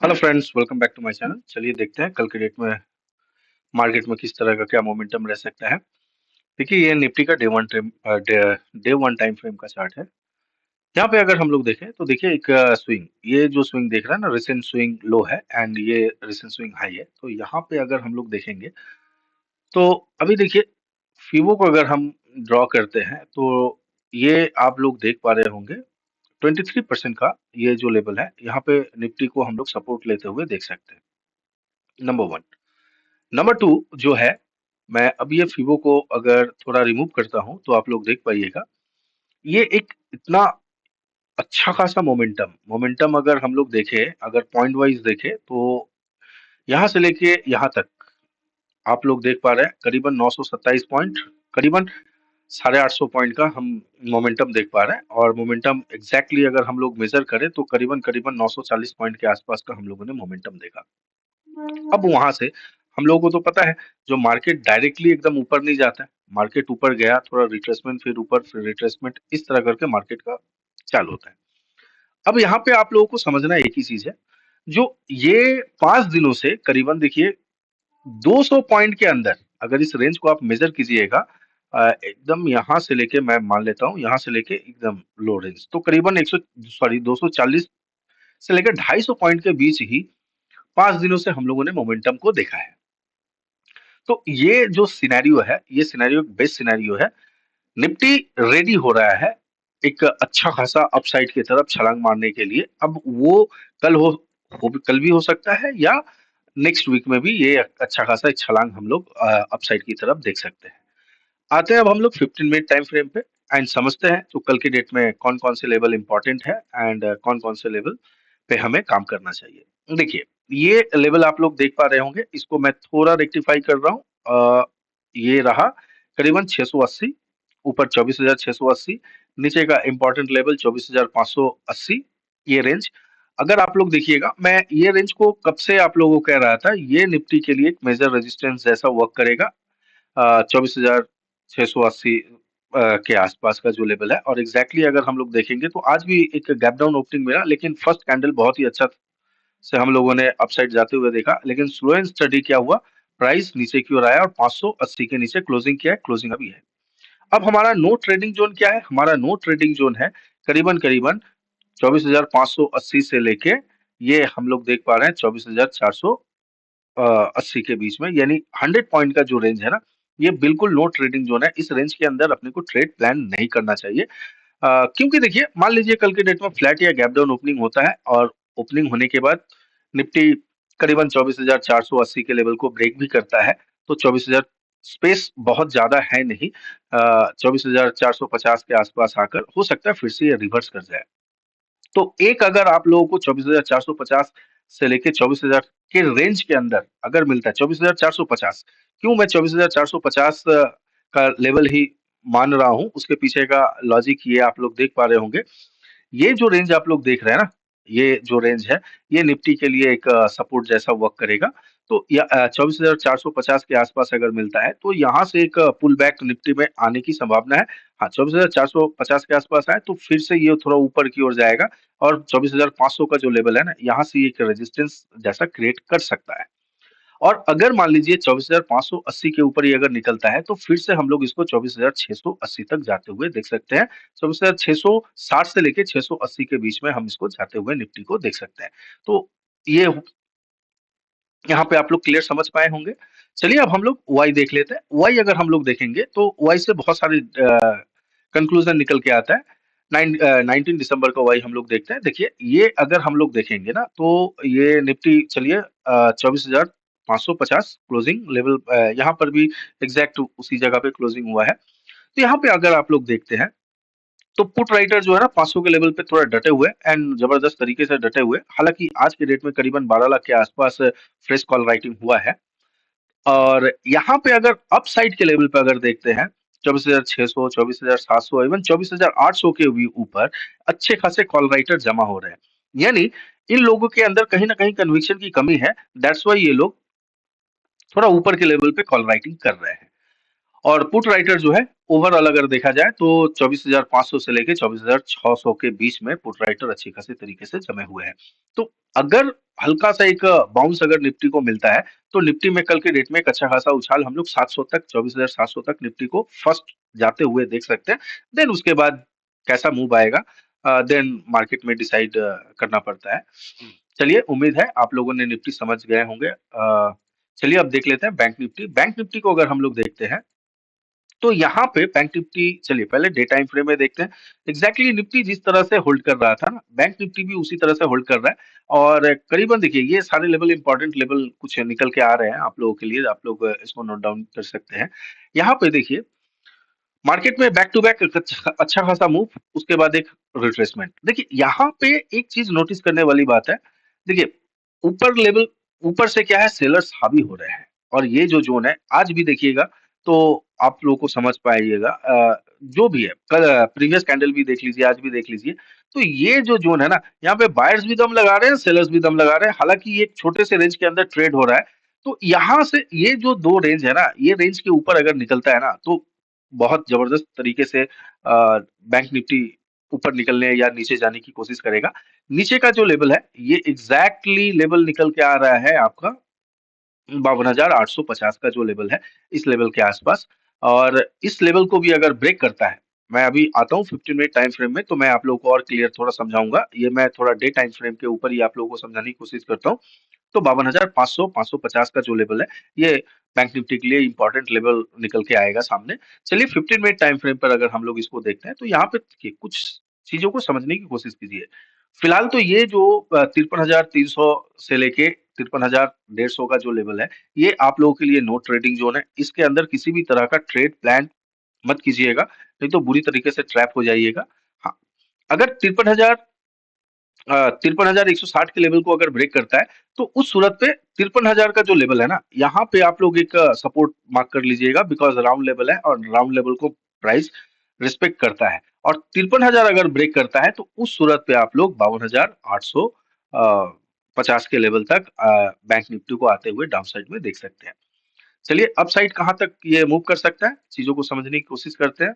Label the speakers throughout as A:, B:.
A: Hello friends, welcome back to my channel. चलिए देखते हैं कल के डेट में मार्केट में किस तरह का क्या मोमेंटम रह सकता है। देखिए, ये निफ्टी का डे वन टाइम फ्रेम का चार्ट है। यहाँ पे अगर हम लोग देखें तो देखिए एक स्विंग, ये जो स्विंग देख रहे हैं ना, रिसेंट स्विंग लो है एंड ये रिसेंट स्विंग हाई है। तो यहाँ पे अगर हम लोग देखेंगे तो अभी देखिए फीबो को अगर हम ड्रॉ करते हैं तो ये आप लोग देख पा रहे होंगे 23% का ये जो लेवल है, यहाँ पे निफ्टी को हम लोग सपोर्ट लेते हुए देख सकते हैं। Number one. नंबर टू जो है, मैं अब ये फीबो को अगर थोड़ा रिमूव करता हूं तो आप लोग देख पाइएगा, ये एक इतना अच्छा खासा मोमेंटम मोमेंटम अगर हम लोग देखें, अगर पॉइंट वाइज देखें तो यहां से लेके यहां तक आप लोग देख पा रहे हैं करीबन 927 पॉइंट, करीबन 850 पॉइंट का हम मोमेंटम देख पा रहे हैं। और मोमेंटम एग्जैक्टली अगर हम लोग मेजर करें तो करीबन करीबन 940 पॉइंट के आसपास का हम लोगों ने मोमेंटम देखा। अब वहां से हम लोगों को तो पता है, जो मार्केट डायरेक्टली एकदम ऊपर नहीं जाता है, मार्केट ऊपर गया, थोड़ा रिट्रेसमेंट, फिर ऊपर, फिर रिट्रेसमेंट, इस तरह करके मार्केट का चालू होता है। अब यहाँ पे आप लोगों को समझना एक ही चीज है, जो ये 5 दिनों से करीबन देखिए 200 पॉइंट के अंदर अगर इस रेंज को आप मेजर कीजिएगा, एकदम यहाँ से लेके मैं मान लेता हूँ, यहाँ से लेके एकदम लो रेंज तो करीबन 240 से लेकर 250 पॉइंट के बीच ही 5 दिनों से हम लोगों ने मोमेंटम को देखा है। तो ये जो सिनेरियो है, ये सिनेरियो बेस्ट सिनेरियो है। निफ्टी रेडी हो रहा है एक अच्छा खासा अपसाइड की तरफ छलांग मारने के लिए। अब वो कल कल भी हो सकता है, या नेक्स्ट वीक में भी ये अच्छा खासा एक छलांग हम लोग अपसाइड की तरफ देख सकते हैं। आते हैं अब हम लोग 15 मिनट टाइम फ्रेम पे एंड समझते हैं तो कल की डेट में कौन कौन से लेवल इंपॉर्टेंट है एंड कौन कौन से लेवल पे हमें काम करना चाहिए। देखिए, ये लेवल आप लोग देख पा रहे होंगे, इसको मैं थोड़ा रेक्टिफाई कर रहा हूँ। ये रहा करीबन 680, ऊपर 24,680, नीचे का इंपॉर्टेंट लेवल 24,580, ये रेंज। अगर आप लोग देखिएगा, मैं ये रेंज को कब से आप लोगों को कह रहा था, ये निफ्टी के लिए एक मेजर रेजिस्टेंस जैसा वर्क करेगा। 24,680 के आसपास का जो लेवल है। और एग्जैक्टली अगर हम लोग देखेंगे तो आज भी एक गैप डाउन ओपनिंग मिला, लेकिन फर्स्ट कैंडल बहुत ही अच्छा से हम लोगों ने अपसाइड जाते हुए देखा, लेकिन स्लो एंड स्टडी क्या हुआ, प्राइस नीचे की ओर आया और 580 के नीचे क्लोजिंग किया है, क्लोजिंग अभी है। अब हमारा नो ट्रेडिंग जोन क्या है, हमारा नो ट्रेडिंग जोन है करीबन करीबन 24,580 से लेके, ये हम लोग देख पा रहे हैं 24,480 के बीच में, यानी 100 पॉइंट का जो रेंज है ना, ये बिल्कुल नो ट्रेडिंग जोन है। इस रेंज के अंदर अपने को ट्रेड प्लान नहीं करना चाहिए। क्योंकि देखिए, मान लीजिए कल के डेट में फ्लैट या गैप डाउन ओपनिंग होता है और ओपनिंग होने के बाद निफ्टी करीबन 24,480 के लेवल को ब्रेक भी करता है, तो 24,000 स्पेस बहुत ज्यादा है नहीं, 24,450 के आसपास आकर हो सकता है फिर से ये रिवर्स कर जाए। तो एक अगर आप लोगों को 24,450 से लेके 24,000 के रेंज के अंदर अगर मिलता है, 24,450, क्यों मैं 24,450 का लेवल ही मान रहा हूं, उसके पीछे का लॉजिक ये आप लोग देख पा रहे होंगे। ये जो रेंज आप लोग देख रहे हैं ना, ये जो रेंज है, ये निफ्टी के लिए एक सपोर्ट जैसा वर्क करेगा। तो 24,450 के आसपास अगर मिलता है तो यहाँ से एक पुल बैक निफ्टी में आने की संभावना है। हाँ, 24,450 के आसपास आए तो फिर से ये थोड़ा ऊपर की ओर जाएगा और 24,500 का जो लेवल है ना, यहाँ से एक रेजिस्टेंस जैसा क्रिएट कर सकता है। और अगर मान लीजिए 24,580 के ऊपर ही अगर निकलता है तो फिर से हम लोग इसको 24,680 तक जाते हुए देख सकते हैं। 24,660 से लेके 680 के बीच में हम इसको जाते हुए निफ्टी को देख सकते हैं। तो ये यहाँ पे आप लोग क्लियर समझ पाए होंगे। चलिए अब हम लोग वाई देख लेते हैं। वाई अगर हम लोग देखेंगे तो वाई से बहुत सारे कंक्लूजन निकल के आता है। 19 दिसंबर का वाई हम लोग देखते हैं। देखिए, ये अगर हम लोग देखेंगे ना तो ये निफ्टी, चलिए 24,550 क्लोजिंग लेवल, यहाँ पर भी एग्जैक्ट उसी जगह पे क्लोजिंग हुआ है। तो यहाँ पे अगर आप लोग देखते हैं तो पुट राइटर जो है ना 500 के लेवल पे थोड़ा डटे हुए एंड जबरदस्त तरीके से डटे हुए। हालांकि आज के डेट में करीबन 12 लाख के आसपास फ्रेश कॉल राइटिंग हुआ है। और यहाँ पे अगर अप साइड के लेवल पे अगर देखते हैं, 24,600, 24,700, इवन 24,800 के भी ऊपर अच्छे खासे कॉल राइटर जमा हो रहे हैं। यानी इन लोगों के अंदर कहीं ना कहीं कन्विक्शन की कमी है, दैट्स वाई ये लोग थोड़ा ऊपर के लेवल पे कॉल राइटिंग कर रहे हैं। और पुट राइटर जो है, ओवरऑल अगर देखा जाए तो 24,500 से लेके 24,600 के बीच में पुट राइटर अच्छी खासी तरीके से जमे हुए हैं। तो अगर हल्का सा एक बाउंस अगर निफ्टी को मिलता है, तो निफ्टी में कल के डेट में एक अच्छा खासा उछाल हम लोग 700 तक, 24,700 तक निफ्टी को फर्स्ट जाते हुए देख सकते हैं। देन उसके बाद कैसा मूव आएगा, देन मार्केट में डिसाइड करना पड़ता है। चलिए, उम्मीद है आप लोगों ने निफ्टी समझ गए होंगे। चलिए अब देख लेते हैं बैंक निफ्टी। बैंक निफ्टी को अगर हम लोग देखते हैं, तो यहाँ पे बैंक निफ्टी, चलिए पहले डे टाइम फ्रेम में देखते हैं। एग्जैक्टली निफ्टी जिस तरह से होल्ड कर रहा था ना, बैंक निफ्टी भी उसी तरह से होल्ड कर रहा है। और करीबन देखिए, ये सारे लेवल, इंपॉर्टेंट लेवल कुछ निकल के आ रहे हैं आप लोगों के लिए, आप लोग इसको नोट डाउन कर सकते हैं। यहाँ पे देखिए, मार्केट में बैक टू बैक अच्छा खासा मूव, उसके बाद एक रिट्रेसमेंट। देखिए यहाँ पे एक चीज नोटिस करने वाली बात है। देखिए, ऊपर लेवल, ऊपर से क्या है, सेलर्स हावी हो रहे हैं। और ये जो जोन है, आज भी देखिएगा तो आप लोगों को समझ पाइएगा, जो भी है, कल प्रीवियस कैंडल भी देख लीजिए, आज भी देख लीजिए। तो ये जो जोन है ना, यहाँ पे बायर्स भी दम लगा रहे हैं, सेलर्स भी दम लगा रहे हैं। हालांकि ये एक छोटे से रेंज के अंदर ट्रेड हो रहा है। तो यहाँ से ये जो दो रेंज है ना, ये रेंज के ऊपर अगर निकलता है ना, तो बहुत जबरदस्त तरीके से बैंक निफ्टी ऊपर निकलने या नीचे जाने की कोशिश करेगा। नीचे का जो लेवल है, ये एग्जैक्टली लेवल निकल के आ रहा है आपका 52,850 का जो लेवल है, इस लेवल के आसपास। और इस लेवल को भी अगर ब्रेक करता है, मैं अभी आता हूँ 15 मिनट टाइम फ्रेम में, तो मैं आप लोगों को और क्लियर थोड़ा समझाऊंगा। ये मैं थोड़ा डे टाइम फ्रेम के ऊपर ही आप लोगों को समझाने की कोशिश करता हूँ। तो 52,500, 550 का जो लेवल है, ये बैंक निफ्टी के लिए इंपॉर्टेंट लेवल निकल के आएगा सामने। चलिए 15 मिनट टाइम फ्रेम पर अगर हम लोग इसको देखते हैं, तो यहाँ पे देखिए, कुछ चीजों को समझने की कोशिश कीजिए। फिलहाल तो ये जो 53,300 से लेके 53,150 का जो लेवल है, ये आप लोगों के लिए नो ट्रेडिंग जोन है। इसके अंदर किसी भी तरह का ट्रेड प्लान मत कीजिएगा, नहीं तो बुरी तरीके से ट्रैप हो जाइएगा। हाँ, अगर 53,160 के लेवल को अगर ब्रेक करता है, तो उस सूरत पे 53,000 का जो लेवल है ना, यहाँ पे आप लोग एक सपोर्ट मार्क कर लीजिएगा, बिकॉज राउंड लेवल है और राउंड लेवल को प्राइस रिस्पेक्ट करता है। और 53,000 अगर ब्रेक करता है, तो उस सूरत पे आप लोग 52,850 के लेवल तक बैंक निफ्टी को आते हुए डाउन साइड में देख सकते हैं। चलिए, अप साइड कहाँ तक ये मूव कर सकता है, चीजों को समझने की कोशिश करते हैं।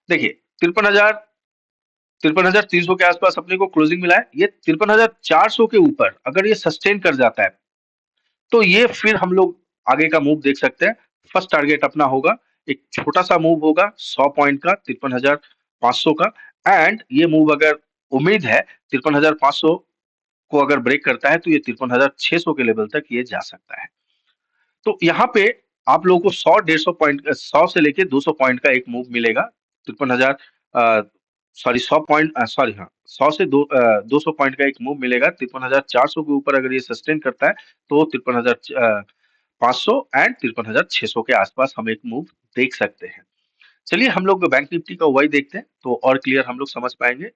A: देखिए, 53,300 के आसपास अपने को क्लोजिंग मिला है। ये 53,400 के ऊपर अगर ये सस्टेन कर जाता है, तो ये फिर हम लोग आगे का मूव देख सकते हैं। फर्स्ट टारगेट अपना होगा, एक छोटा सा मूव होगा 100 पॉइंट का, 53,500 का। एंड ये मूव अगर, उम्मीद है, 53,500 को अगर ब्रेक करता है, तो ये 53,600 के लेवल तक ये जा सकता है। तो यहाँ पे आप लोगों को 100-150 पॉइंट, 100 से लेके 200 पॉइंट का एक मूव मिलेगा। 53,000, सॉरी 100 पॉइंट, सॉरी हाँ, 100 से 200 पॉइंट का एक मूव मिलेगा। 53,400 के ऊपर अगर ये सस्टेन करता है, तो 53,500 एंड 53,600 के आसपास हम एक मूव देख सकते हैं। चलिए हम लोग बैंक निफ्टी का वाई देखते हैं, तो और क्लियर हम लोग समझ पाएंगे।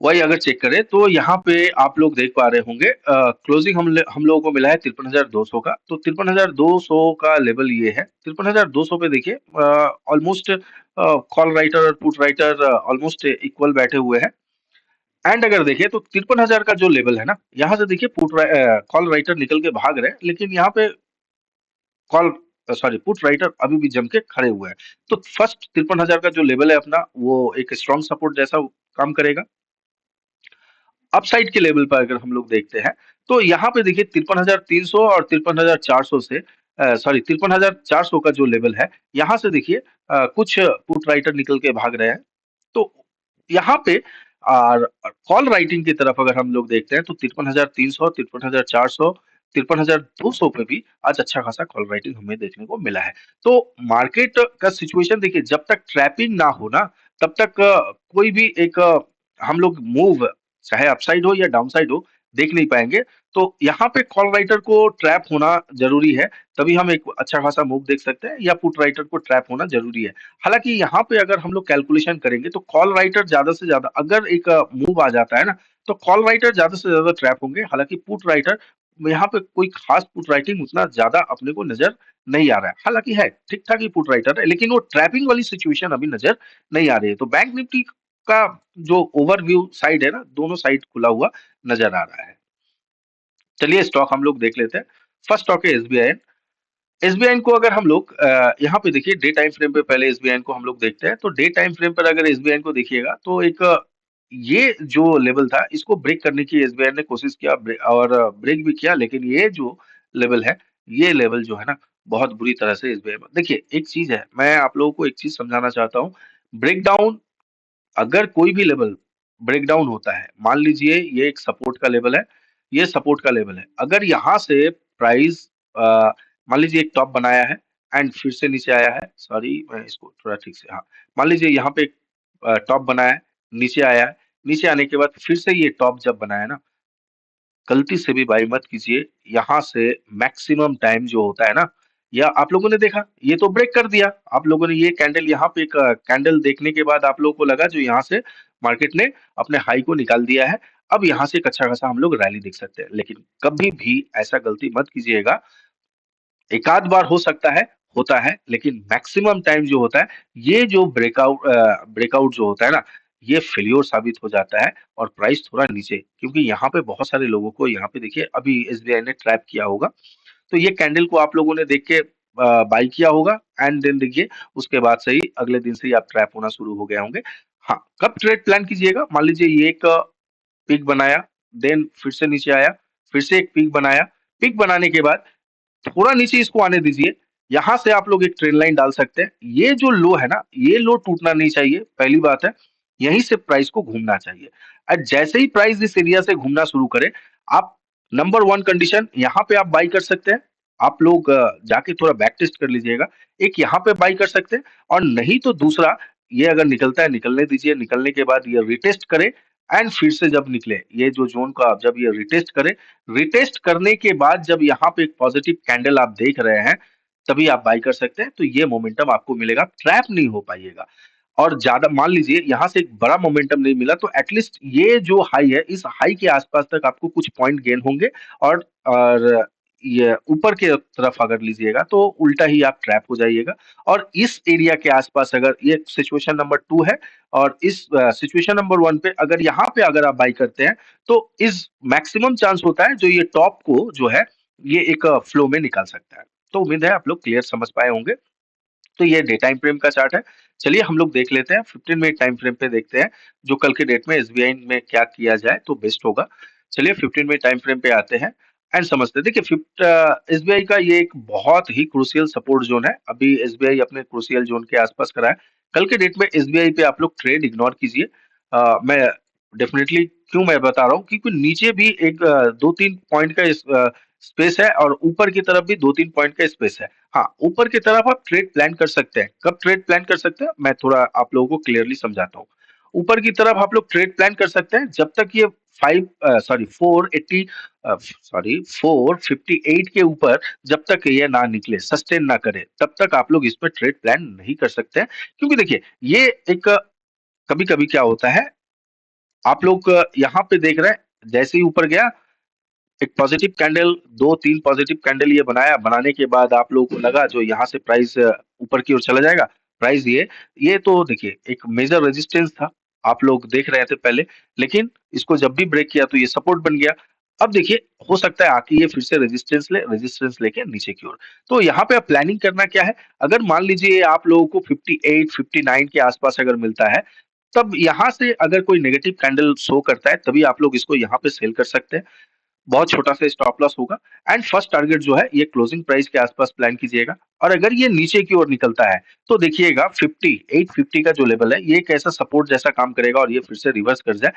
A: वही अगर चेक करें, तो यहाँ पे आप लोग देख पा रहे होंगे, क्लोजिंग हम लोगों को मिला है 53,200 का। तो 53,200 का लेवल ये है। 53,200 पे देखिए, ऑलमोस्ट कॉल राइटर और पुट राइटर ऑलमोस्ट इक्वल बैठे हुए हैं। एंड अगर देखिए, तो 53,000 का जो लेवल है ना, यहाँ से देखिए कॉल राइटर निकल के भाग रहे हैं, लेकिन यहाँ पे कॉल, सॉरी, पुट राइटर अभी भी जम के खड़े हुए हैं। तो फर्स्ट 53,000 का जो लेवल है अपना, वो एक स्ट्रॉन्ग सपोर्ट जैसा काम करेगा। अपसाइड के लेवल पर अगर हम लोग देखते हैं, तो यहाँ पे देखिए 53,300 और 53,400 से, सॉरी 53,400 का जो लेवल है, यहाँ से देखिए कुछ पुट राइटर निकल के भाग रहे हैं। तो यहाँ पे कॉल राइटिंग की तरफ अगर हम लोग देखते हैं, तो 53,300, 53,400, 53,200 पे भी आज अच्छा खासा कॉल राइटिंग हमें देखने को मिला है। तो मार्केट का सिचुएशन देखिए, जब तक ट्रैपिंग ना हो ना, तब तक कोई भी एक हम लोग मूव, चाहे अपसाइड हो या डाउनसाइड हो, देख नहीं पाएंगे। तो यहाँ पे कॉल राइटर को ट्रैप होना जरूरी है, तभी हम एक अच्छा खासा मूव देख सकते हैं, या पुट राइटर को ट्रैप होना जरूरी है। हालांकि यहाँ पे अगर हम लोग कैलकुलेशन करेंगे, तो कॉल राइटर ज्यादा से ज्यादा अगर एक मूव आ जाता है ना, तो कॉल राइटर ज्यादा से ज्यादा ट्रैप होंगे। हालांकि पुट राइटर, यहाँ पे कोई खास पुट राइटिंग उतना ज्यादा अपने को नजर नहीं आ रहा है। हालांकि है, ठीक ठाक ही पुट राइटर है, लेकिन वो ट्रैपिंग वाली सिचुएशन अभी नजर नहीं आ रही है। तो बैंक निफ्टी का जो ओवरव्यू साइड है ना, दोनों साइड खुला हुआ नजर आ रहा है। चलिए स्टॉक हम लोग देख लेते हैं। फर्स्ट स्टॉक है एसबीआई। एसबीआई को अगर हम लोग यहाँ पे देखिए, डे टाइम फ्रेम पे पहले एसबीआई को हम लोग देखते हैं। तो डे टाइम फ्रेम पर अगर एसबीआई को देखिएगा, तो एक ये जो लेवल था इसको ब्रेक करने की एसबीआई ने कोशिश किया और ब्रेक भी किया, लेकिन ये जो लेवल है, ये लेवल जो है ना बहुत बुरी तरह से एसबीआई में देखिए एक चीज है, मैं आप लोगों को एक चीज समझाना चाहता हूँ। ब्रेकडाउन, अगर कोई भी लेवल ब्रेकडाउन होता है, मान लीजिए ये एक सपोर्ट का लेवल है, ये सपोर्ट का लेवल है, अगर यहाँ से प्राइस मान लीजिए एक टॉप बनाया है एंड फिर से नीचे आया है, सॉरी मैं इसको थोड़ा ठीक से, हाँ, मान लीजिए यहाँ पे एक टॉप बनाया है, नीचे आया है, नीचे आने के बाद फिर से ये टॉप जब बनाया ना, गलती से भी बाई मत कीजिए, यहाँ से मैक्सिमम टाइम जो होता है ना, या आप लोगों ने देखा ये तो ब्रेक कर दिया, आप लोगों ने ये कैंडल यहाँ पे एक कैंडल देखने के बाद आप लोगों को लगा जो यहाँ से मार्केट ने अपने हाई को निकाल दिया है, अब यहाँ से एक अच्छा खासा हम लोग रैली देख सकते हैं, लेकिन कभी भी ऐसा गलती मत कीजिएगा। एक आध बार हो सकता है, होता है, लेकिन मैक्सिमम टाइम जो होता है, ये जो ब्रेकआउट जो होता है ना, ये फेल्योर साबित हो जाता है और प्राइस थोड़ा नीचे, क्योंकि यहाँ पे बहुत सारे लोगों को यहाँ पे देखिए अभी एसबीआई ने ट्रैप किया होगा, तो ये कैंडल को आप लोगों ने देख के बाई किया होगा एंड देन देखिए उसके बाद से ही अगले दिन से ही आप ट्रैप होना शुरू हो गए होंगे। हाँ, कब ट्रेड प्लान कीजिएगा, मान लीजिए ये एक पीक बनाया, देन फिर से नीचे आया, फिर से एक पीक बनाया, पीक बनाने के बाद थोड़ा नीचे इसको आने दीजिए, यहाँ से आप लोग एक ट्रेंड लाइन डाल सकते हैं, ये जो लो है ना, ये लो टूटना नहीं चाहिए, पहली बात है, यहीं से प्राइस को घूमना चाहिए, और जैसे ही प्राइस इस एरिया से घूमना शुरू करे, आप नंबर वन कंडीशन यहाँ पे आप बाई कर सकते हैं, आप लोग जाके थोड़ा बैक टेस्ट कर लीजिएगा, एक यहाँ पे बाई कर सकते हैं, और नहीं तो दूसरा, ये अगर निकलता है निकलने दीजिए, निकलने के बाद ये रिटेस्ट करे एंड फिर से जब निकले, ये जो जोन का जब ये रिटेस्ट करे, रिटेस्ट करने के बाद जब यहाँ पे एक पॉजिटिव कैंडल आप देख रहे हैं, तभी आप बाई कर सकते हैं, तो ये मोमेंटम आपको मिलेगा, ट्रैप नहीं हो पाइएगा। और ज्यादा मान लीजिए यहाँ से एक बड़ा मोमेंटम नहीं मिला, तो एटलीस्ट ये जो हाई है, इस हाई के आसपास तक आपको कुछ पॉइंट गेन होंगे, और ये ऊपर के तरफ अगर लीजिएगा तो उल्टा ही आप ट्रैप हो जाइएगा। और इस एरिया के आसपास अगर ये सिचुएशन नंबर 2 है, और इस सिचुएशन नंबर 1 पे अगर यहाँ पे अगर आप बाई करते हैं, तो इस मैक्सिमम चांस होता है जो ये टॉप को जो है ये एक फ्लो में निकाल सकता है। तो उम्मीद है आप लोग क्लियर समझ पाए होंगे। तो ये डे टाइम फ्रेम का चार्ट है। चलिए हम लोग देख लेते हैं 15 मिनट टाइम फ्रेम पे, देखते हैं जो कल के डेट में एसबीआई में क्या किया जाए तो बेस्ट होगा। चलिए 15 मिनट टाइम फ्रेम पे आते हैं एंड समझते हैं। देखिए एसबीआई का ये एक बहुत ही क्रूशियल सपोर्ट जोन है। अभी एसबीआई अपने क्रूशियल जोन के आसपास खड़ा है। कल के डेट में एसबीआई पे आप लोग ट्रेड इग्नोर कीजिए। मैं डेफिनेटली क्यों मैं बता रहा हूँ, क्योंकि नीचे भी एक 2-3 पॉइंट का स्पेस है और ऊपर की तरफ भी 2-3 पॉइंट का स्पेस है। हाँ, ऊपर की तरफ आप ट्रेड प्लान कर सकते हैं। कब ट्रेड प्लान कर सकते हैं, मैं थोड़ा आप लोगों को क्लियरली समझाता हूँ। ऊपर की तरफ आप लोग ट्रेड प्लान कर सकते हैं जब तक ये 458 के ऊपर जब तक ये ना निकले, सस्टेन ना करे, तब तक आप लोग इस पर ट्रेड प्लान नहीं कर सकते हैं। क्योंकि देखिए ये एक कभी कभी क्या होता है, आप लोग यहाँ पे देख रहे हैं जैसे ही ऊपर गया, एक पॉजिटिव कैंडल, 2-3 पॉजिटिव कैंडल ये बनाया, बनाने के बाद आप लोगों को लगा जो यहाँ से प्राइस ऊपर की ओर चला जाएगा। प्राइस ये तो देखिए एक मेजर रेजिस्टेंस था, आप लोग देख रहे थे पहले, लेकिन इसको जब भी ब्रेक किया तो ये सपोर्ट बन गया। अब देखिए हो सकता है आके ये फिर से रेजिस्टेंस लेके नीचे की ओर। तो यहाँ पे अब प्लानिंग करना क्या है, अगर मान लीजिए आप लोगों को 58-59 के आसपास अगर मिलता है, तब यहाँ से अगर कोई नेगेटिव कैंडल शो करता है, तभी आप लोग इसको यहाँ पे सेल कर सकते हैं। बहुत छोटा सा स्टॉप लॉस होगा एंड फर्स्ट टारगेट जो है ये क्लोजिंग प्राइस के आसपास प्लान कीजिएगा। और अगर ये नीचे की ओर निकलता है तो देखिएगा 850 का जो लेवल है ये एक ऐसा सपोर्ट जैसा काम करेगा और ये फिर से रिवर्स कर जाए,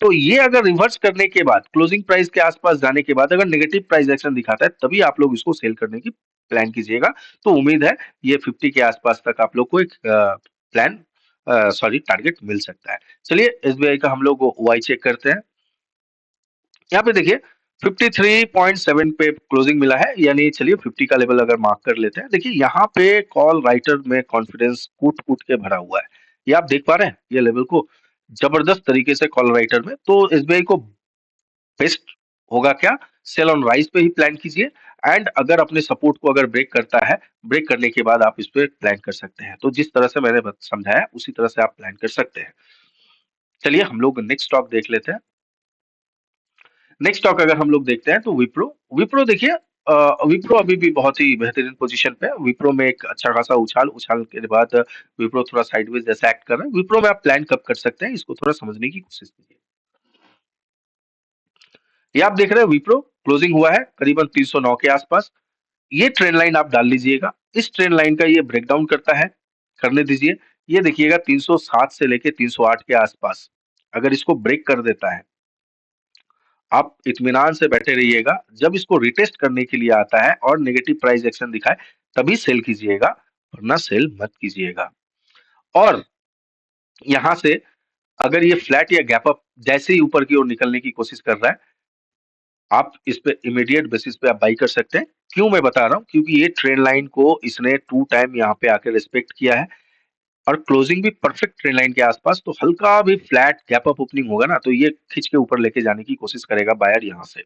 A: तो ये अगर रिवर्स करने के बाद क्लोजिंग प्राइस के आसपास जाने के बाद अगर नेगेटिव प्राइस एक्शन दिखाता है, तभी आप लोग इसको सेल करने की प्लान कीजिएगा। तो उम्मीद है ये 50 के आसपास तक आप लोग को एक प्लान सॉरी टारगेट मिल सकता है। चलिए एसबीआई का हम लोग वाई चेक करते हैं। यहाँ पे देखिए 53.7 पे क्लोजिंग मिला है, यानी चलिए 50 का लेवल अगर मार्क कर लेते हैं। देखिए यहाँ पे कॉल राइटर में कॉन्फिडेंस कूट कूट के भरा हुआ है, ये आप देख पा रहे हैं ये लेवल को, जबरदस्त तरीके से कॉल राइटर में। तो एसबीआई को बेस्ट होगा क्या, सेल ऑन राइज पे ही प्लान कीजिए एंड अगर अपने सपोर्ट को अगर ब्रेक करता है, ब्रेक करने के बाद आप इस पे प्लान कर सकते हैं। तो जिस तरह से मैंने समझाया उसी तरह से आप प्लान कर सकते हैं। चलिए हम लोग नेक्स्ट स्टॉक देख लेते हैं। नेक्स्ट स्टॉक अगर हम लोग देखते हैं तो विप्रो। विप्रो देखिए विप्रो अभी भी बहुत ही बेहतरीन पोजीशन पे है। विप्रो में एक अच्छा खासा उछाल के बाद विप्रो थोड़ा साइडवेज जैसा एक्ट कर रहा है। विप्रो में आप प्लान कब कर सकते हैं, इसको थोड़ा समझने की कोशिश कीजिए। ये आप देख रहे हैं विप्रो क्लोजिंग हुआ है करीबन 309 के आसपास। ये ट्रेंड लाइन आप डाल लीजिएगा। इस ट्रेंड लाइन का ये ब्रेकडाउन करता है, करने दीजिए। ये देखिएगा 307 से लेके 308 के आसपास अगर इसको ब्रेक कर देता है, आप इत्मीनान से बैठे रहिएगा। जब इसको रिटेस्ट करने के लिए आता है और नेगेटिव प्राइस एक्शन दिखाए, तभी सेल कीजिएगा, वरना सेल मत कीजिएगा। और यहां से अगर ये फ्लैट या गैप अप जैसे ही ऊपर की ओर निकलने की कोशिश कर रहा है, आप इस पे इमीडिएट बेसिस पे आप बाई कर सकते हैं। क्यों मैं बता रहा हूं, क्योंकि ये ट्रेंड लाइन को इसने 2 टाइम यहाँ पे आके रिस्पेक्ट किया है और क्लोजिंग भी परफेक्ट ट्रेंड लाइन के आसपास। तो हल्का भी फ्लैट गैप अप ओपनिंग होगा ना, तो ये खींच के ऊपर लेके जाने की कोशिश करेगा बायर यहाँ से।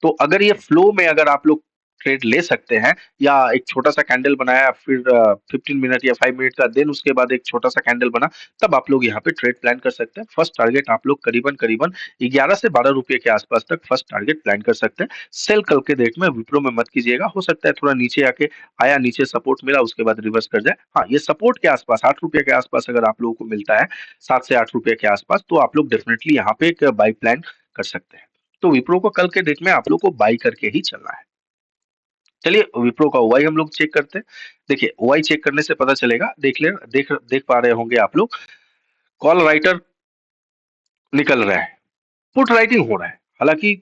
A: तो अगर ये फ्लो में अगर आप लोग ट्रेड ले सकते हैं, या एक छोटा सा कैंडल बनाया फिर 15 मिनट या 5 मिनट का, देन उसके बाद एक छोटा सा कैंडल बना, तब आप लोग यहाँ पे ट्रेड प्लान कर सकते हैं। फर्स्ट टारगेट आप लोग करीबन करीबन 11 से 12 रुपए के आसपास तक फर्स्ट टारगेट प्लान कर सकते हैं। सेल कल के डेट में विप्रो में मत कीजिएगा। हो सकता है थोड़ा नीचे आके आया, नीचे सपोर्ट मिला, उसके बाद रिवर्स कर जाए। हाँ, ये सपोर्ट के आसपास 8 रुपए के आसपास अगर आप लोगों को मिलता है, 7 से 8 रुपए के आसपास, तो आप लोग डेफिनेटली यहाँ पे एक बाई प्लान कर सकते हैं। तो विप्रो को कल के डेट में आप लोग को बाई करके ही चलना है। चलिए विप्रो का ओआई हम लोग चेक करते हैं। देखिए ओआई चेक करने से पता चलेगा, देख पा रहे होंगे आप लोग, कॉल राइटर निकल रहा है, पुट राइटिंग हो रहा है। हालांकि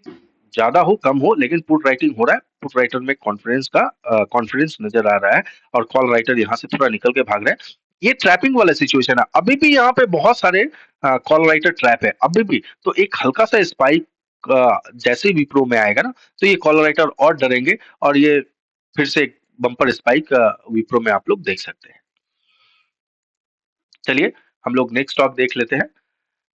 A: ज्यादा हो कम हो, लेकिन पुट राइटिंग हो रहा है। पुट राइटर में कॉन्फिडेंस नजर आ रहा है, और कॉल राइटर यहाँ से थोड़ा निकल के भाग रहा है। ये ट्रैपिंग वाला सिचुएशन है। अभी भी यहाँ पे बहुत सारे कॉल राइटर ट्रैप है अभी भी। तो एक हल्का सा स्पाइक जैसे ही विप्रो में आएगा ना, तो ये कॉल राइटर और डरेंगे, और ये फिर से एक बम्पर स्पाइक विप्रो में आप लोग देख सकते हैं। चलिए हम लोग नेक्स्ट स्टॉक देख लेते हैं।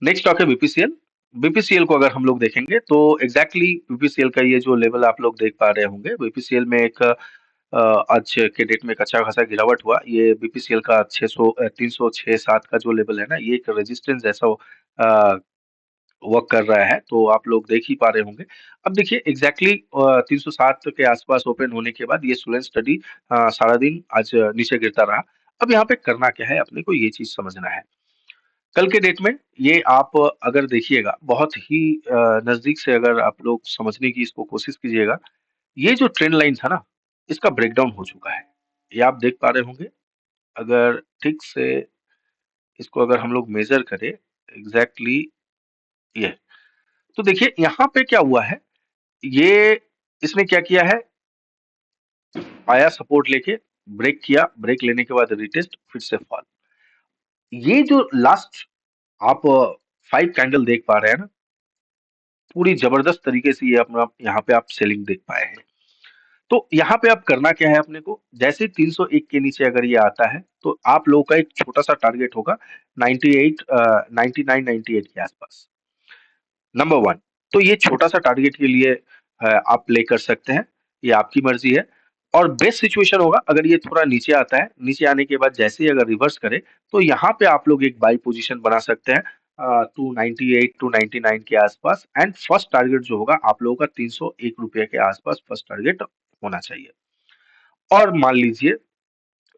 A: नेक्स्ट स्टॉक है बीपीसीएल। बीपीसीएल को अगर हम लोग देखेंगे तो एग्जैक्टली बीपीसीएल का ये जो लेवल आप लोग देख पा रहे होंगे, बीपीसीएल में एक आज के डेट में एक अच्छा खासा गिरावट हुआ। ये बीपीसीएल का 306-7 का जो लेवल है ना, ये एक रेजिस्टेंस जैसा वर्क कर रहा है, तो आप लोग देख ही पा रहे होंगे। अब देखिए एग्जैक्टली 307 के आसपास ओपन होने के बाद ये स्टूडेंट स्टडी सारा दिन आज नीचे गिरता रहा। अब यहाँ पे करना क्या है, अपने को ये चीज समझना है। कल के डेट में ये आप अगर देखिएगा, बहुत ही नजदीक से अगर आप लोग समझने की इसको कोशिश कीजिएगा, ये जो ट्रेंड लाइन था ना, इसका ब्रेकडाउन हो चुका है। ये आप देख पा रहे होंगे। अगर ठीक से इसको अगर हम लोग मेजर करें, एग्जैक्टली ये, तो देखिए यहाँ पे क्या हुआ है, ये इसने क्या किया है, आया सपोर्ट लेके, ब्रेक किया, ब्रेक लेने के बाद रिटेस्ट, फिर से फॉल। ये जो लास्ट आप 5 कैंडल देख पा रहे हैं ना, पूरी जबरदस्त तरीके से ये अपना यहाँ पे आप सेलिंग देख पाए हैं। तो यहाँ पे आप करना क्या है, अपने को जैसे 301 के नीचे अगर ये आता है, तो आप लोगों का एक छोटा सा टारगेट होगा 98 99 98 के आसपास, नंबर वन। तो ये छोटा सा टारगेट के लिए आप प्ले कर सकते हैं, ये आपकी मर्जी है। और बेस्ट सिचुएशन होगा अगर ये थोड़ा नीचे आता है, नीचे आने के बाद जैसे ही अगर रिवर्स करे, तो यहाँ पे आप लोग एक बाई पोजीशन बना सकते हैं 298 299 के आसपास। एंड फर्स्ट टारगेट जो होगा आप लोगों का 301 रुपए के आसपास फर्स्ट टारगेट होना चाहिए। और मान लीजिए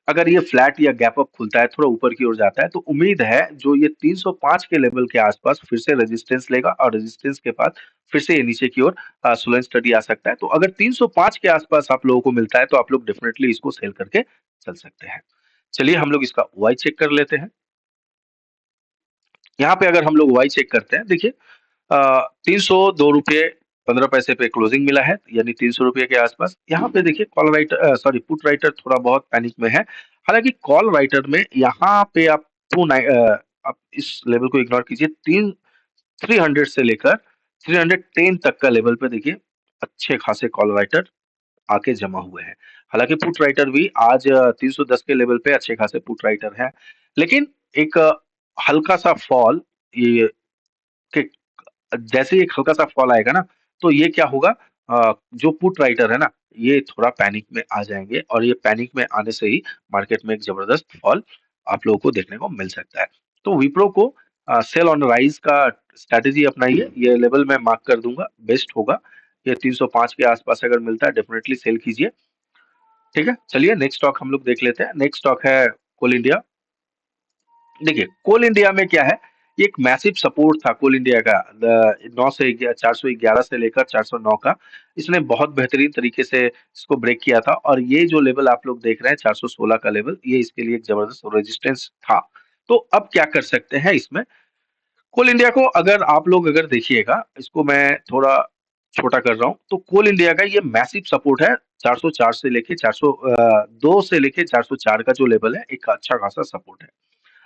A: अगर ये फ्लैट या गैप अप खुलता है, थोड़ा ऊपर की ओर जाता है, तो उम्मीद है जो ये 305 के लेवल के आसपास फिर से रेजिस्टेंस लेगा, और रेजिस्टेंस के बाद फिर से ये नीचे की ओर स्लो एंड स्टडी आ सकता है। तो अगर 305 के आसपास आप लोगों को मिलता है, तो आप लोग डेफिनेटली इसको सेल करके चल सकते हैं। चलिए हम लोग इसका वाई चेक कर लेते हैं। यहाँ पे अगर हम लोग वाई चेक करते हैं, देखिए 302 रुपये 15 पैसे पे क्लोजिंग मिला है, यानी 300 रुपये के आसपास। यहाँ पे देखिए call writer sorry put writer थोड़ा बहुत पैनिक में है। हालांकि कॉल राइटर में यहाँ पे आप आप इस लेवल को इग्नोर कीजिए, 300 से लेकर 310 तक का लेवल पे देखिए अच्छे खासे कॉल राइटर आके जमा हुए हैं। हालांकि पुट राइटर भी आज 310 के लेवल पे अच्छे खासे पुट राइटर है, लेकिन एक हल्का सा फॉल, ये के जैसे ही एक हल्का सा फॉल आएगा ना, तो ये क्या होगा, जो पुट राइटर है ना, ये थोड़ा पैनिक में आ जाएंगे, और ये पैनिक में आने से ही मार्केट में एक जबरदस्त फॉल आप लोगों को देखने को मिल सकता है। तो विप्रो को सेल ऑन राइज का स्ट्रेटेजी अपनाइए। ये लेवल मैं मार्क कर दूंगा, बेस्ट होगा। ये 305 के आसपास अगर मिलता है डेफिनेटली सेल कीजिए। ठीक है, चलिए नेक्स्ट स्टॉक हम लोग देख लेते हैं। नेक्स्ट स्टॉक है कोल इंडिया। देखिए कोल इंडिया में क्या है, ये एक मैसिव सपोर्ट था कोल इंडिया का 9 से 411 से लेकर 409 का। इसने बहुत बेहतरीन तरीके से इसको ब्रेक किया था और ये जो लेवल आप लोग देख रहे हैं 416 का लेवल, ये इसके लिए एक जबरदस्त रेजिस्टेंस था। तो अब क्या कर सकते हैं इसमें, कोल इंडिया को अगर आप लोग अगर देखिएगा, इसको मैं थोड़ा छोटा कर रहा हूँ, तो कोल इंडिया का ये मैसिव सपोर्ट है 404 से लेके 402 से लेके 404 का जो लेवल है, एक अच्छा खासा सपोर्ट है।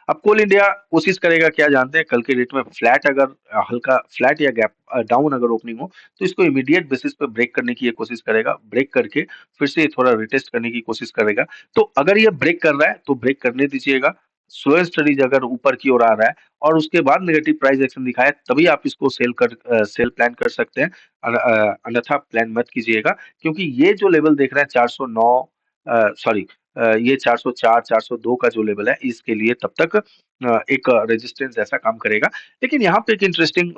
A: अब कोल इंडिया कोशिश करेगा क्या जानते हैं, कल के डेट में फ्लैट अगर हल्का फ्लैट या गैप डाउन अगर ओपनिंग हो तो इसको इमीडिएट बेसिस पे ब्रेक करने की ये कोशिश करेगा। ब्रेक करके फिर से ये थोड़ा रिटेस्ट करने की कोशिश करेगा। तो अगर ये ब्रेक कर रहा है तो ब्रेक करने दीजिएगा। स्लो स्टडीज अगर ऊपर की ओर आ रहा है और उसके बाद नेगेटिव प्राइस एक्शन दिखाए तभी आप इसको सेल प्लान कर सकते हैं। अन्यथा प्लान मत कीजिएगा, क्योंकि ये जो लेवल देख रहे हैं 409 सॉरी ये 404 402 का जो लेवल है इसके लिए तब तक एक रेजिस्टेंस जैसा काम करेगा। लेकिन यहाँ पे एक इंटरेस्टिंग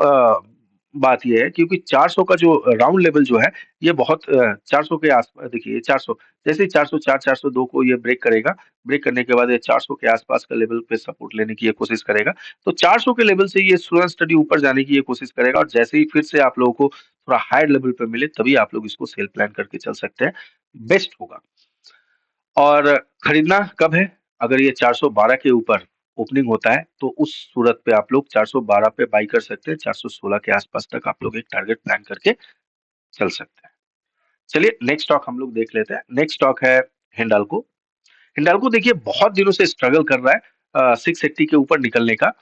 A: बात ये है, क्योंकि 400 का जो राउंड लेवल जो है ये बहुत 400 के आसपास, देखिए 400 जैसे ही 404 402 को ये ब्रेक करेगा, ब्रेक करने के बाद ये 400 के आसपास का लेवल पे सपोर्ट लेने की ये कोशिश करेगा। तो 400 के लेवल से ये स्लो एंड स्टडी ऊपर जाने की ये कोशिश करेगा और जैसे ही फिर से आप लोगों को थोड़ा हायर लेवल पे मिले तभी आप लोग इसको सेल प्लान करके चल सकते हैं, बेस्ट होगा। और खरीदना कब है? अगर ये 412 के ऊपर ओपनिंग होता है, तो उस सूरत पे आप लोग 412 पे बाई कर सकते हैं, 416 के आसपास तक आप लोग एक टारगेट प्लान करके चल सकते हैं। चलिए नेक्स्ट स्टॉक हम लोग देख लेते हैं। नेक्स्ट स्टॉक है हिंडाल्को। हिंडाल्को देखिए बहुत दिनों से स्ट्रगल कर रहा है 680 के ऊपर निकलने का।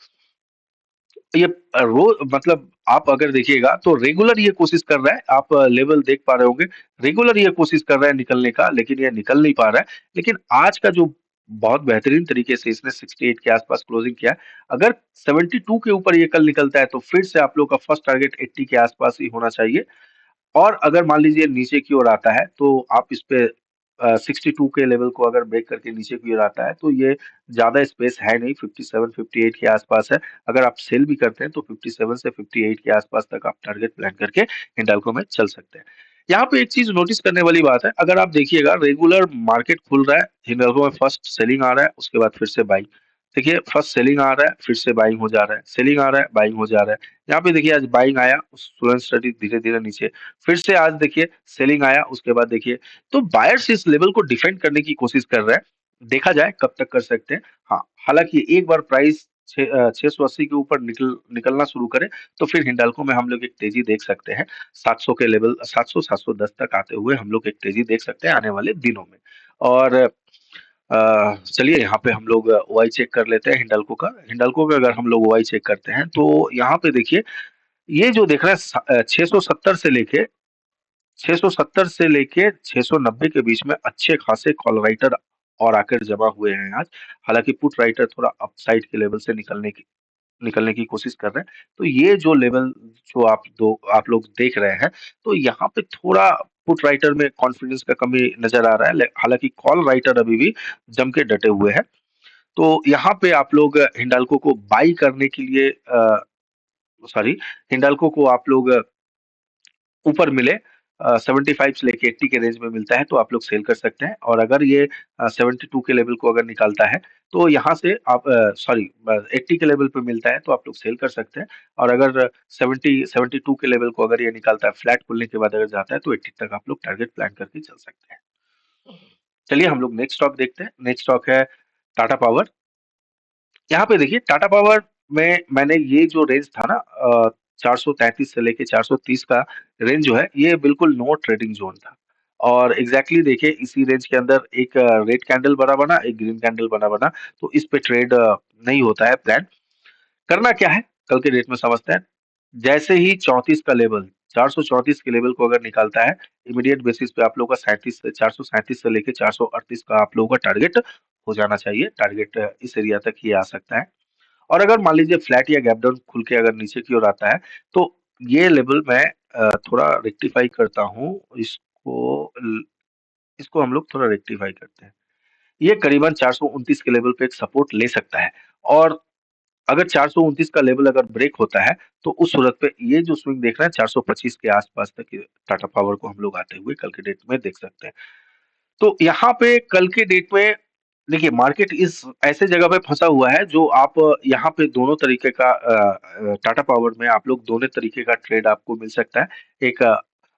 A: ये रोज मतलब आप अगर देखिएगा तो रेगुलर ये कोशिश कर रहा है, आप लेवल देख पा रहे होंगे, रेगुलर ये कोशिश कर रहा है निकलने का, लेकिन ये निकल नहीं पा रहा है। लेकिन आज का जो बहुत बेहतरीन तरीके से इसने 68 के आसपास क्लोजिंग किया है। अगर 72 के ऊपर ये कल निकलता है तो फिर से आप लोग का फर्स्ट टारगेट 80 के आसपास ही होना चाहिए। और अगर मान लीजिए नीचे की ओर आता है तो आप इस पे 62 के लेवल को अगर ब्रेक करके नीचे की ओर आता है तो ये ज्यादा स्पेस है नहीं, 57 58 के आसपास है। अगर आप सेल भी करते हैं तो 57 से 58 के आसपास तक आप टारगेट प्लान करके हिंडाल्को में चल सकते हैं। यहाँ पे एक चीज नोटिस करने वाली बात है, अगर आप देखिएगा रेगुलर मार्केट खुल रहा है, हिंडाल्को में फर्स्ट सेलिंग आ रहा है, उसके बाद फिर से बाइंग। देखिए फर्स्ट सेलिंग आ रहा है, फिर से बाइंग हो जा रहा है, सेलिंग आ रहा है, बाइंग हो जा रहा है। यहाँ पे देखिए आज बाइंग आया, स्टूडेंट स्टडी धीरे धीरे नीचे, फिर से आज देखिए सेलिंग आया, उसके बाद देखिए, तो बायर्स इस लेवल को डिफेंड करने की कोशिश कर रहे हैं। देखा जाए कब तक कर सकते हैं। हाँ, हालांकि एक बार प्राइस 680 के ऊपर निकलना शुरू करे तो फिर हिंडाल्को में हम लोग एक तेजी देख सकते हैं। 700 के लेवल 700 710 तक आते हुए हम लोग एक तेजी देख सकते हैं आने वाले दिनों में। और चलिए यहाँ पे हम लोग ओआई चेक कर लेते हैं हिंडाल्को का। हिंडाल्को का अगर हम लोग ओआई चेक करते हैं तो यहाँ पे देखिए, ये जो देख रहा है 670 से लेके 670 से लेके 690 के बीच में अच्छे खासे कॉल राइटर और आकर जमा हुए हैं आज। हालांकि पुट राइटर थोड़ा अपसाइड के लेवल से निकलने की कोशिश कर रहे हैं। तो ये जो लेवल जो आप लोग देख रहे हैं, तो यहाँ पे थोड़ा पुट राइटर में कॉन्फिडेंस का कमी नजर आ रहा है। हालांकि कॉल राइटर अभी भी जम के डटे हुए हैं। तो यहाँ पे आप लोग हिंडाल्को को बाई करने के लिए सॉरी, हिंडाल्को को आप लोग ऊपर मिले 75 से लेके 80 के रेंज में मिलता है तो आप लोग सेल कर सकते हैं। और अगर ये 72 के लेवल को अगर निकालता है तो यहाँ से आप सॉरी 80 के लेवल पे मिलता है तो आप लोग सेल कर सकते हैं। और अगर 72 के लेवल को अगर ये निकालता है, फ्लैट खुलने के बाद अगर जाता है तो 80 तक आप लोग टारगेट प्लान करके चल सकते हैं। चलिए हम लोग नेक्स्ट स्टॉक देखते हैं। नेक्स्ट स्टॉक है टाटा पावर। यहाँ पे देखिए टाटा पावर में मैंने ये जो रेंज था ना 433 से लेके 430 का रेंज जो है ये बिल्कुल नो ट्रेडिंग जोन था। और एग्जैक्टली देखिए इसी रेंज के अंदर एक रेड कैंडल बना बना, एक ग्रीन कैंडल बना बना, तो इस पे ट्रेड नहीं होता है प्लान। करना क्या है कल के डेट में समझते हैं। जैसे ही 34 का लेवल 434 के लेवल को अगर निकालता है, इमीडिएट बेसिस पे आप लोगों का 37 से 437 से लेके 438 का आप लोगों का टारगेट हो जाना चाहिए। टारगेट इस एरिया तक ये आ सकता है। और अगर मान लीजिए फ्लैट या गैप डाउन खुल के अगर नीचे की ओर आता है तो ये लेवल मैं थोड़ा रेक्टिफाई करता हूँ। इसको हम लोग थोड़ा रेक्टिफाई करते हैं। ये करीबन 429 के लेवल पे एक सपोर्ट ले सकता है। और अगर 429 का लेवल अगर ब्रेक होता है, तो उस सूरत पे ये जो स्विंग देख रहे हैं 425 के आस-पास तक ये टाटा पावर को हम लोग आते हुए कल के डेट में देख सकते हैं। तो यहाँ पे कल के डेट में देखिए मार्केट इस ऐसे जगह पे फँसा हुआ है जो आप यहाँ पे दोनों तरीके का टाटा पावर में आप लोग दोनों तरीके का ट्रेड आपको मिल सकता है। एक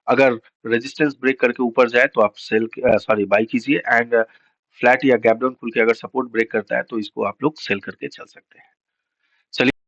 A: अगर रेजिस्टेंस ब्रेक करके ऊपर जाए तो आप सॉरी बाय कीजिए एंड फ्लैट या गैप डाउन खुल के अगर सपोर्ट ब्रेक करता है तो इसको आप लोग सेल करके चल सकते हैं। चलिए